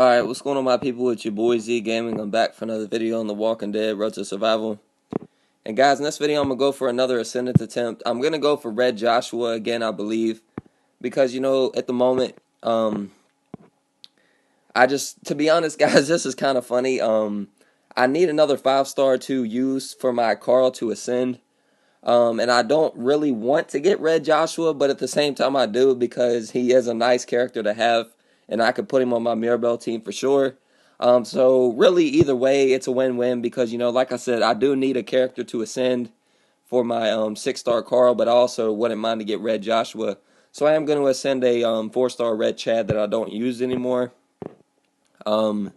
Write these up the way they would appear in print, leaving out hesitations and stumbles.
Alright, what's going on, my people? It's your boy Z Gaming. I'm back for another video on The Walking Dead Road to Survival. And guys, in this video I'm going to go for another Ascendance attempt. I'm going to go for Red Joshua again, I believe. Because, at the moment, to be honest, guys, this is kind of funny. I need another 5-star to use for my Carl to ascend. And I don't really want to get Red Joshua, but at the same time I do because he is a nice character to have, and I could put him on my Mirabelle team for sure. So really, either way, it's a win-win because like I said, I do need a character to ascend for my 6-star Carl, but I also wouldn't mind to get Red Joshua. So I am going to ascend a 4-star Red Chad that I don't use anymore. Um,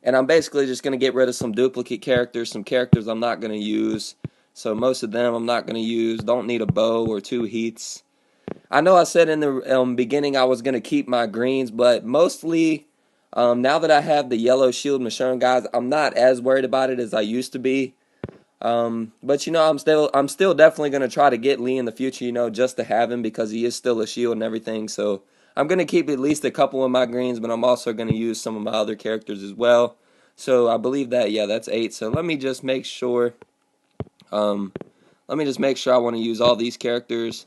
and I'm basically just going to get rid of some duplicate characters, some characters I'm not going to use. So most of them I'm not going to use. Don't need a bow or 2 heats. I know I said in the beginning I was going to keep my greens, but mostly now that I have the yellow shield Machine guys, I'm not as worried about it as I used to be. But I'm still definitely going to try to get Lee in the future, just to have him because he is still a shield and everything. So I'm going to keep at least a couple of my greens, but I'm also going to use some of my other characters as well. So I believe that, yeah, that's 8. So let me just make sure. Um, let me just make sure I want to use all these characters.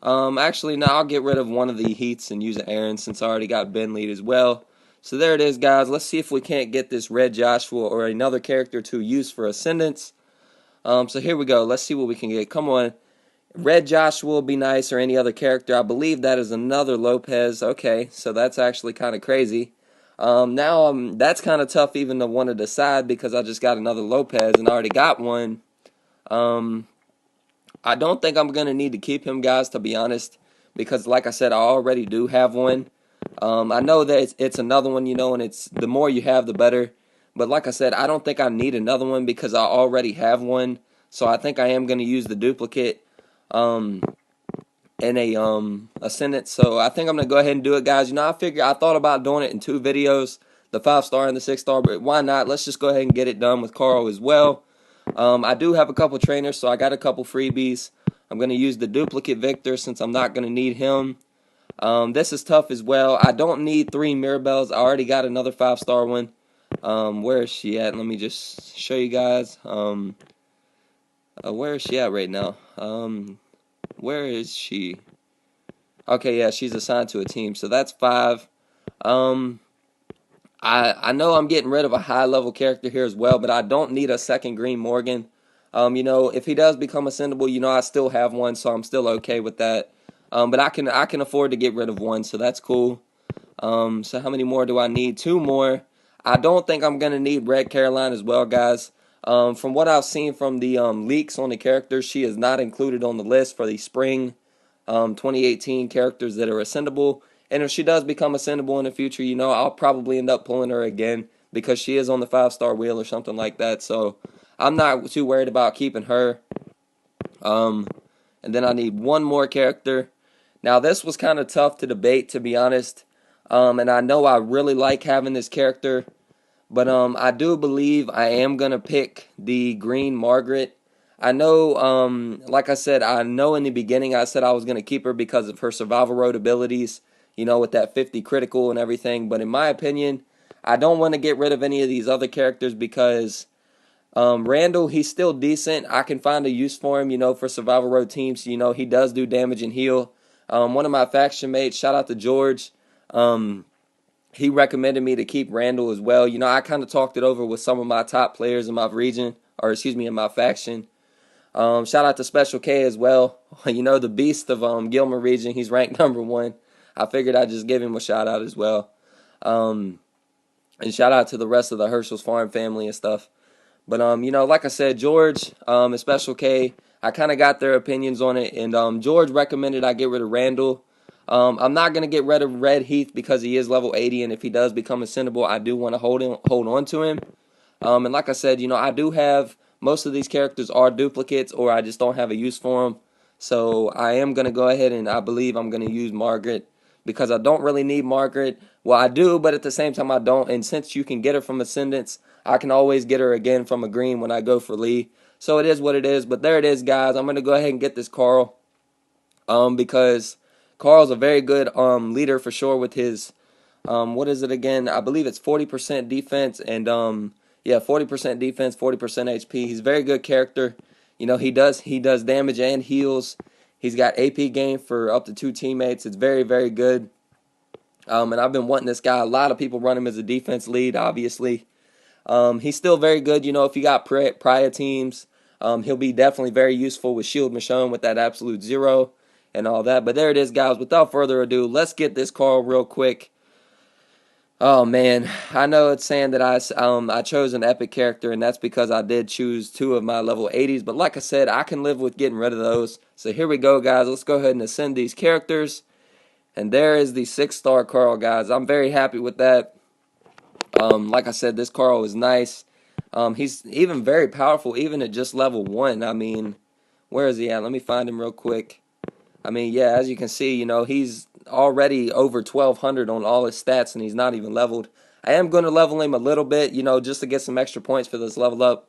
Actually, no, I'll get rid of one of the heats and use Aaron since I already got Ben lead as well. So there it is, guys. Let's see if we can't get this Red Joshua or another character to use for Ascendance. So here we go. Let's see what we can get. Come on. Red Joshua will be nice, or any other character. I believe that is another Lopez. Okay, so that's actually kind of crazy. Now that's kind of tough even to want to decide because I just got another Lopez and I already got one. Um, I don't think I'm going to need to keep him, guys, to be honest, because like I said, I already do have one. I know that it's another one, and it's the more you have, the better. But like I said, I don't think I need another one because I already have one. So I think I am going to use the duplicate um, in a Ascendant. So I think I'm going to go ahead and do it, guys. I thought about doing it in 2 videos, the 5-star and the 6-star, but why not? Let's just go ahead and get it done with Carl as well. I do have a couple trainers, so I got a couple freebies. I'm going to use the duplicate Victor since I'm not going to need him. This is tough as well. I don't need 3 Mirabelles. I already got another 5-star one. Where is she at? Let me just show you guys. Where is she at right now? Where is she? Okay, yeah, she's assigned to a team, so that's 5. Um, I know I'm getting rid of a high-level character here as well, but I don't need a second Green Morgan. If he does become ascendable, I still have one, so I'm still okay with that. But I can afford to get rid of one, so that's cool. So how many more do I need? 2 more. I don't think I'm gonna need Red Caroline as well, guys. From what I've seen from the leaks on the characters, she is not included on the list for the spring 2018 characters that are ascendable. And if she does become ascendable in the future, I'll probably end up pulling her again because she is on the 5-star wheel or something like that. So I'm not too worried about keeping her. Um, and then I need one more character. Now this was kind of tough to debate, to be honest. And I know I really like having this character, but I do believe I am gonna pick the Green Margaret. I know, like I said, I know in the beginning I said I was gonna keep her because of her survival road abilities, with that 50 critical and everything. But in my opinion, I don't want to get rid of any of these other characters because Randall, he's still decent. I can find a use for him, for survival road teams. He does do damage and heal. One of my faction mates, shout out to George. Um, he recommended me to keep Randall as well. I kind of talked it over with some of my top players in my region, or excuse me, in my faction. Shout out to Special K as well. The beast of Gilmer region. He's ranked #1. I figured I'd just give him a shout out as well. Um, and shout out to the rest of the Herschel's Farm family and stuff. But like I said, George and Special K, I kind of got their opinions on it, and George recommended I get rid of Randall. I'm not gonna get rid of Red Heath because he is level 80, and if he does become ascendable, I do want to hold on to him. And like I said, I do have most of these characters are duplicates, or I just don't have a use for them. So I am gonna go ahead and I believe I'm gonna use Margaret because I don't really need Margaret. Well, I do, but at the same time I don't. And since you can get her from Ascendance, I can always get her again from a green when I go for Lee. So it is what it is. But there it is, guys. I'm gonna go ahead and get this Carl. Because Carl's a very good leader for sure with his What is it again? I believe it's 40% defense and yeah, 40% defense, 40% HP. He's a very good character. You know, he does damage and heals. He's got AP game for up to 2 teammates. It's very, very good. And I've been wanting this guy. A lot of people run him as a defense lead, obviously. He's still very good. You know, if you got prior teams, he'll be definitely very useful with Shield Michonne with that absolute zero and all that. But there it is, guys. Without further ado, let's get this call real quick. Oh man, I know it's saying that I chose an epic character, and that's because I did choose two of my level 80s. But like I said, I can live with getting rid of those. So here we go, guys. Let's go ahead and ascend these characters. And there is the 6-star Carl, guys. I'm very happy with that. Like I said, this Carl is nice. He's even very powerful, even at just level 1. I mean, where is he at? Let me find him real quick. I mean, yeah, as you can see, you know, he's already over 1,200 on all his stats, and he's not even leveled. I am going to level him a little bit, you know, just to get some extra points for this level up.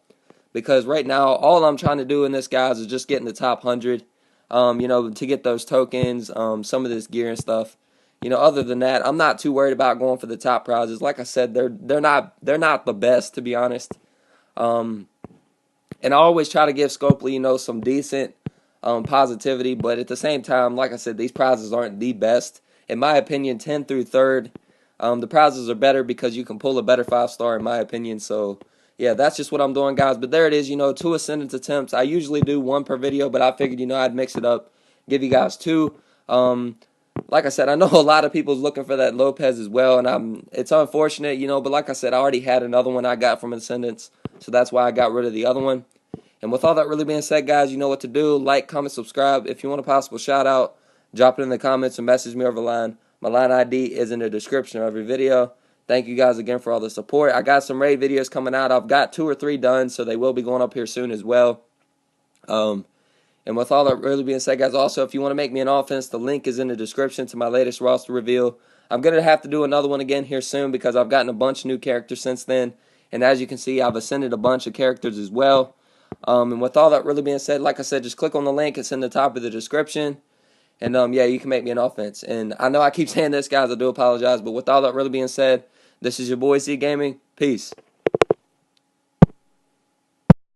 Because right now, all I'm trying to do in this, guys, is just get in the top 100, you know, to get those tokens, some of this gear and stuff. You know, other than that, I'm not too worried about going for the top prizes. Like I said, they're not the best, to be honest. Um, and I always try to give Scopely, you know, some decent positivity, but at the same time, like I said, these prizes aren't the best. In my opinion, 10 through 3rd, the prizes are better because you can pull a better 5-star, in my opinion. So, yeah, that's just what I'm doing, guys. But there it is, you know, 2 Ascendance attempts. I usually do 1 per video, but I figured, you know, I'd mix it up, give you guys 2. Like I said, I know a lot of people's looking for that Lopez as well, and it's unfortunate, you know, but like I said, I already had another one I got from Ascendance, so that's why I got rid of the other one. And with all that really being said, guys, you know what to do. Like, comment, subscribe. If you want a possible shout out, drop it in the comments or message me over line. My line ID is in the description of every video. Thank you guys again for all the support. I got some raid videos coming out. I've got 2 or 3 done, so they will be going up here soon as well. And with all that really being said, guys, also, if you want to make me an offense, the link is in the description to my latest roster reveal. I'm going to have to do another one again here soon because I've gotten a bunch of new characters since then. And as you can see, I've ascended a bunch of characters as well. And with all that really being said, like I said, just click on the link. It's in the top of the description. And, yeah, you can make me an offense. And I know I keep saying this, guys. I do apologize. But with all that really being said, this is your boy Z Gaming. Peace.